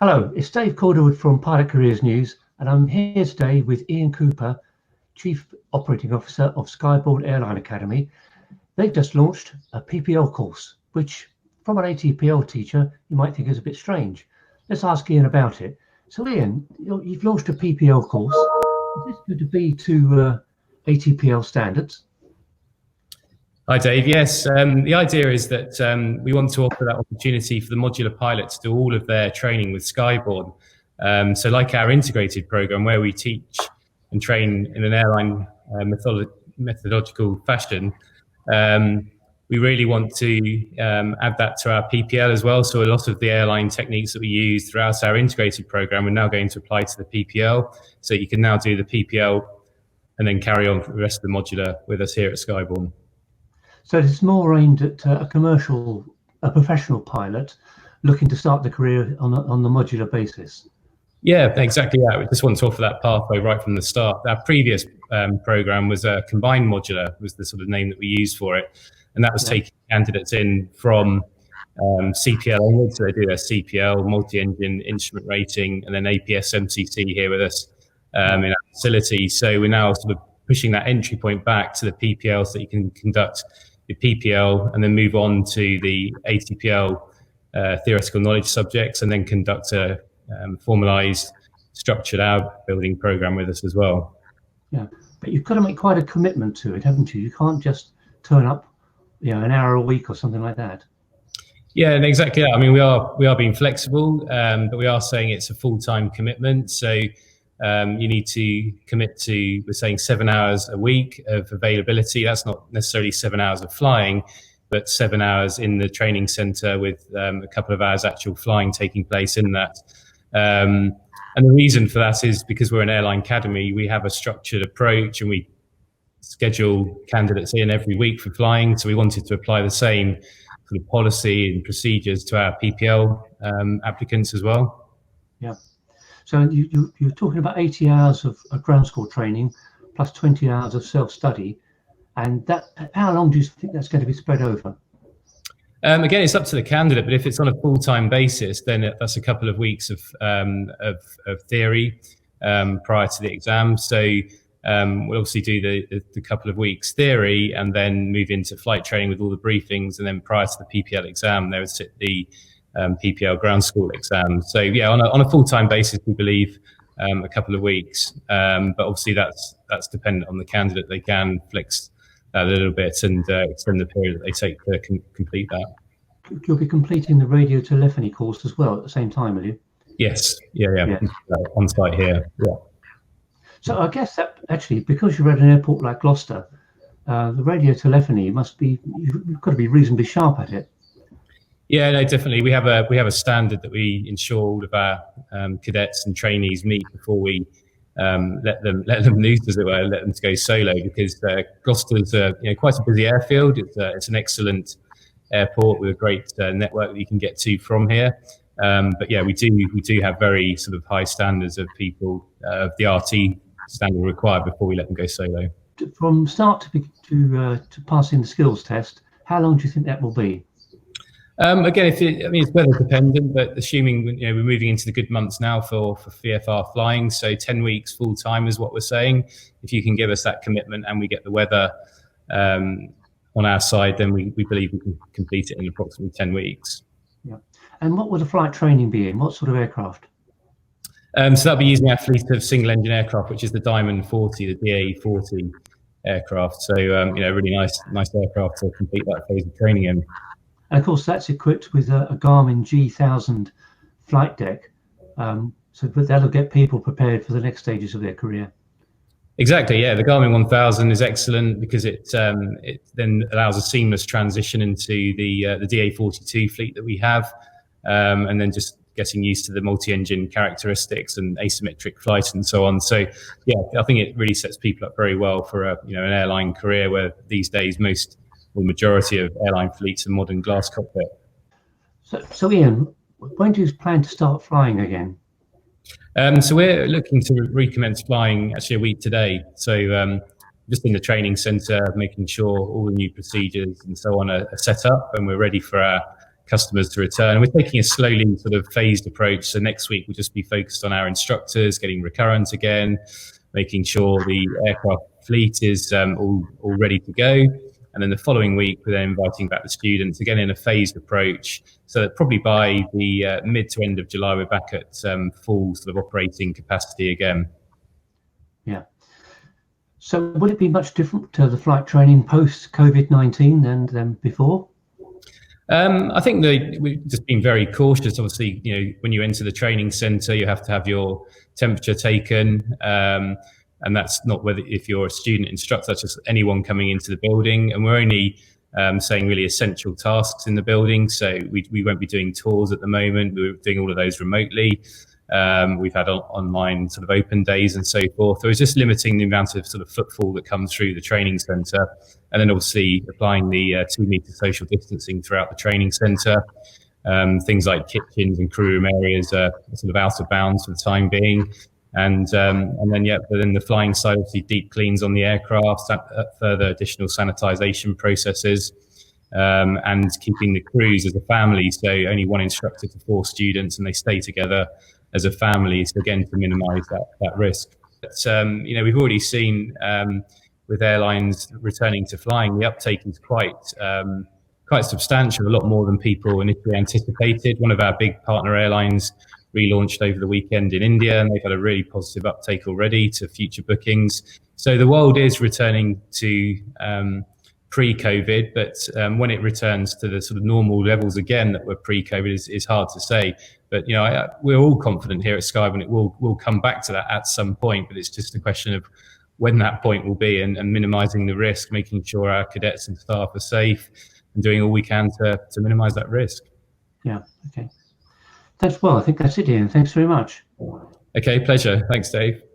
Hello, it's Dave Calderwood from Pilot Careers News, and I'm here today with Ian Cooper, Chief Operating Officer of Skyborne Airline Academy. They've just launched a PPL course, which from an ATPL teacher, you might think is a bit strange. Let's ask Ian about it. So Ian, you've launched a PPL course. Is this going to be to ATPL standards? Hi Dave, yes, the idea is that we want to offer that opportunity for the modular pilots to do all of their training with Skyborne. So like our integrated program where we teach and train in an airline methodological fashion, we really want to add that to our PPL as well. So a lot of the airline techniques that we use throughout our integrated program, we're now going to apply to the PPL. So you can now do the PPL and then carry on for the rest of the modular with us here at Skyborne. So it's more aimed at a professional pilot looking to start the career on the modular basis. Yeah, exactly that. We just want to offer that pathway right from the start. Our previous program was a combined modular, was the sort of name that we used for it. And that was taking candidates in from CPL onwards. So they do their CPL, multi-engine instrument rating, and then APS MCC here with us in our facility. So we're now sort of pushing that entry point back to the PPL so that you can conduct your PPL and then move on to the ATPL theoretical knowledge subjects and then conduct a formalized structured outbuilding program with us as well. Yeah, but you've got to make quite a commitment to it, haven't you? You can't just turn up, an hour a week or something like that. Yeah, and exactly that. I mean, we are being flexible, but we are saying it's a full-time commitment. So you need to commit to, we're saying 7 hours a week of availability. That's not necessarily 7 hours of flying, but 7 hours in the training center with a couple of hours actual flying taking place in that. And the reason for that is because we're an airline academy, we have a structured approach and we schedule candidates in every week for flying. So we wanted to apply the same sort of policy and procedures to our PPL applicants as well. Yeah. So you're talking about 80 hours of ground school training plus 20 hours of self-study. And how long do you think that's going to be spread over? Again, it's up to the candidate, but if it's on a full-time basis, then that's a couple of weeks of theory prior to the exam. So we'll obviously do the couple of weeks theory and then move into flight training with all the briefings. And then prior to the PPL exam, they would sit the PPL ground school exam. So yeah, on a full-time basis, we believe a couple of weeks. But obviously that's dependent on the candidate. They can flex that a little bit and extend the period that they take to complete that. You'll be completing the radio telephony course as well at the same time, will you? Yes. Yeah. On site here. Yeah. So I guess that actually, because you're at an airport like Gloucester, the radio telephony you've got to be reasonably sharp at it. Yeah, no, definitely. We have a standard that we ensure all of our cadets and trainees meet before we let them loose, as it were, let them go solo. Because Gloucester's quite a busy airfield. It's an excellent airport with a great network that you can get to from here. But yeah, we do have very sort of high standards of people of the RT standard required before we let them go solo. From start to passing the skills test, how long do you think that will be? Again, it's weather dependent, but assuming we're moving into the good months now for VFR flying, so 10 weeks full time is what we're saying. If you can give us that commitment and we get the weather on our side, then we believe we can complete it in approximately 10 weeks. Yeah. And what would the flight training be in? What sort of aircraft? So that'll be using our fleet of single engine aircraft, which is the Diamond 40, the DA40 aircraft. So really nice aircraft to complete that phase of training in. And of course, that's equipped with a Garmin G1000 flight deck, so that'll get people prepared for the next stages of their career. Exactly, yeah. The Garmin 1000 is excellent because it then allows a seamless transition into the DA42 fleet that we have, and then just getting used to the multi-engine characteristics and asymmetric flight and so on. So, yeah, I think it really sets people up very well for an airline career where these days the majority of airline fleets are modern glass cockpit. So Ian, when do you plan to start flying again? So we're looking to recommence flying actually a week today. So just in the training centre, making sure all the new procedures and so on are set up and we're ready for our customers to return. And we're taking a slowly sort of phased approach. So next week we'll just be focused on our instructors getting recurrent again, making sure the aircraft fleet is all ready to go. And then the following week, we're then inviting back the students, again in a phased approach, so that probably by the mid to end of July, we're back at full sort of operating capacity again. Yeah. So would it be much different to the flight training post-COVID-19 than before? I think we've just been very cautious. Obviously, when you enter the training centre, you have to have your temperature taken. And that's not if you're a student instructor, that's just anyone coming into the building. And we're only saying really essential tasks in the building. So we won't be doing tours at the moment. We're doing all of those remotely. We've had online sort of open days and so forth. So it's just limiting the amount of sort of footfall that comes through the training centre. And then obviously applying the 2 metre social distancing throughout the training centre. Things like kitchens and crew room areas are sort of out of bounds for the time being. And then the flying side, obviously deep cleans on the aircraft, further additional sanitisation processes, and keeping the crews as a family. So only one instructor to 4 students, and they stay together as a family. So again, to minimise that risk. But, we've already seen with airlines returning to flying, the uptake is quite substantial, a lot more than people initially anticipated. One of our big partner airlines relaunched over the weekend in India, and they've had a really positive uptake already to future bookings. So the world is returning to pre-COVID, but when it returns to the sort of normal levels again that were pre-COVID is hard to say. But we're all confident here at Skyborne it will come back to that at some point, but it's just a question of when that point will be, and minimising the risk, making sure our cadets and staff are safe, and doing all we can to minimise that risk. Yeah, okay. Well, I think that's it, Ian. Thanks very much. Okay, pleasure. Thanks, Dave.